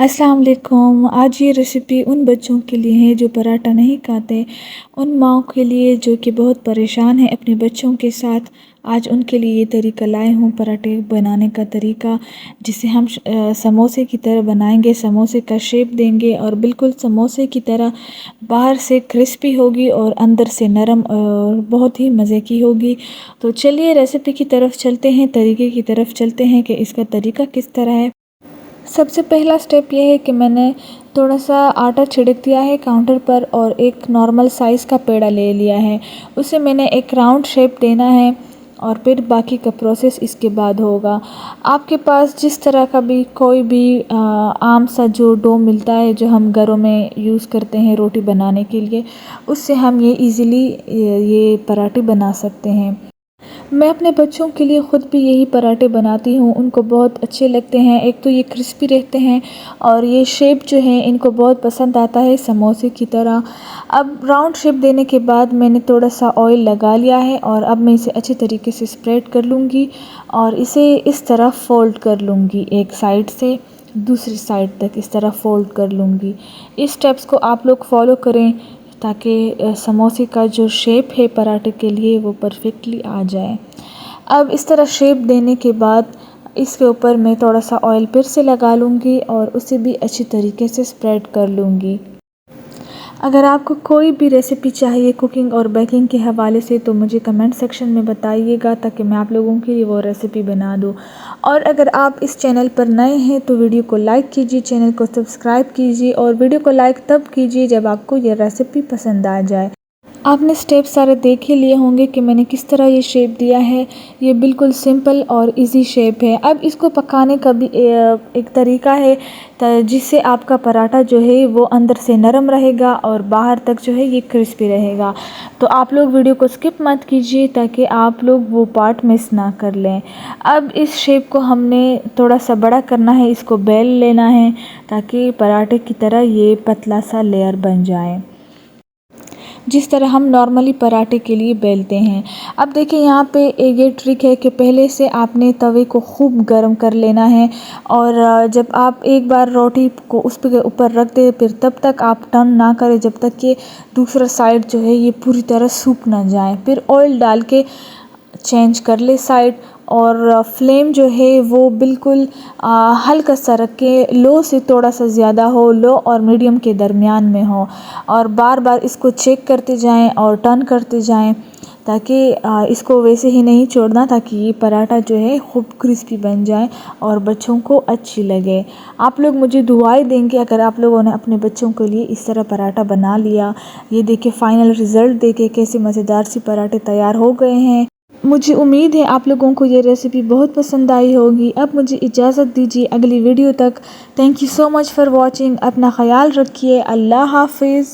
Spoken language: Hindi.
अस्सलाम वालेकुम। आज ये रेसिपी उन बच्चों के लिए है जो पराठा नहीं खाते, उन माँओं के लिए जो कि बहुत परेशान है अपने बच्चों के साथ। आज उनके लिए ये तरीका लाए हूँ पराठे बनाने का तरीका, जिसे हम समोसे की तरह बनाएंगे। समोसे का शेप देंगे और बिल्कुल समोसे की तरह बाहर से क्रिस्पी होगी और अंदर से नरम और बहुत ही मज़े की होगी। तो चलिए रेसिपी की तरफ चलते हैं, तरीके की तरफ चलते हैं कि इसका तरीका किस तरह है। सबसे पहला स्टेप ये है कि मैंने थोड़ा सा आटा छिड़क दिया है काउंटर पर और एक नॉर्मल साइज़ का पेड़ा ले लिया है। उसे मैंने एक राउंड शेप देना है और फिर बाकी का प्रोसेस इसके बाद होगा। आपके पास जिस तरह का भी कोई भी आम सा जो डो मिलता है जो हम घरों में यूज़ करते हैं रोटी बनाने के लिए, उससे हम ये इजीली ये पराठे बना सकते हैं। मैं अपने बच्चों के लिए ख़ुद भी यही पराठे बनाती हूँ, उनको बहुत अच्छे लगते हैं। एक तो ये क्रिस्पी रहते हैं और ये शेप जो है इनको बहुत पसंद आता है समोसे की तरह। अब राउंड शेप देने के बाद मैंने थोड़ा सा ऑयल लगा लिया है और अब मैं इसे अच्छे तरीके से स्प्रेड कर लूँगी और इसे इस तरह फ़ोल्ड कर लूँगी, एक साइड से दूसरी साइड तक इस तरह फ़ोल्ड कर लूँगी। इस स्टेप्स को आप लोग फॉलो करें ताकि समोसे का जो शेप है पराठे के लिए वो परफेक्टली आ जाए। अब इस तरह शेप देने के बाद इसके ऊपर मैं थोड़ा सा ऑयल फिर से लगा लूँगी और उसे भी अच्छी तरीके से स्प्रेड कर लूँगी। अगर आपको कोई भी रेसिपी चाहिए कुकिंग और बेकिंग के हवाले से तो मुझे कमेंट सेक्शन में बताइएगा ताकि मैं आप लोगों के लिए वो रेसिपी बना दूँ। और अगर आप इस चैनल पर नए हैं तो वीडियो को लाइक कीजिए, चैनल को सब्सक्राइब कीजिए और वीडियो को लाइक तब कीजिए जब आपको ये रेसिपी पसंद आ जाए। आपने स्टेप सारे देख ही लिए होंगे कि मैंने किस तरह ये शेप दिया है। ये बिल्कुल सिंपल और इजी शेप है। अब इसको पकाने का भी एक तरीका है जिससे आपका पराठा जो है वो अंदर से नरम रहेगा और बाहर तक जो है ये क्रिस्पी रहेगा। तो आप लोग वीडियो को स्किप मत कीजिए ताकि आप लोग वो पार्ट मिस ना कर लें। अब इस शेप को हमने थोड़ा सा बड़ा करना है, इसको बेल लेना है ताकि पराठे की तरह ये पतला सा लेयर बन जाए, जिस तरह हम नॉर्मली पराठे के लिए बेलते हैं। अब देखिए यहाँ पे ये ट्रिक है कि पहले से आपने तवे को खूब गर्म कर लेना है और जब आप एक बार रोटी को उस पे ऊपर रख दें फिर तब तक आप टर्न ना करें जब तक कि दूसरा साइड जो है ये पूरी तरह सूख ना जाए। फिर ऑयल डाल के चेंज कर ले साइड और फ्लेम जो है वो बिल्कुल हल्का सा रख के, लो से थोड़ा सा ज़्यादा हो, लो और मीडियम के दरमियान में हो और बार बार इसको चेक करते जाएं और टर्न करते जाएं ताकि इसको वैसे ही नहीं छोड़ना ताकि ये पराठा जो है खूब क्रिस्पी बन जाए और बच्चों को अच्छी लगे। आप लोग मुझे दुआएं देंगे अगर आप लोगों ने अपने बच्चों के लिए इस तरह पराठा बना लिया। ये देखिए फाइनल रिज़ल्ट देखिए कैसे मज़ेदार सी पराठे तैयार हो गए हैं। मुझे उम्मीद है आप लोगों को ये रेसिपी बहुत पसंद आई होगी। अब मुझे इजाज़त दीजिए अगली वीडियो तक। Thank you so much for watching. अपना ख्याल रखिए। अल्लाह हाफिज़।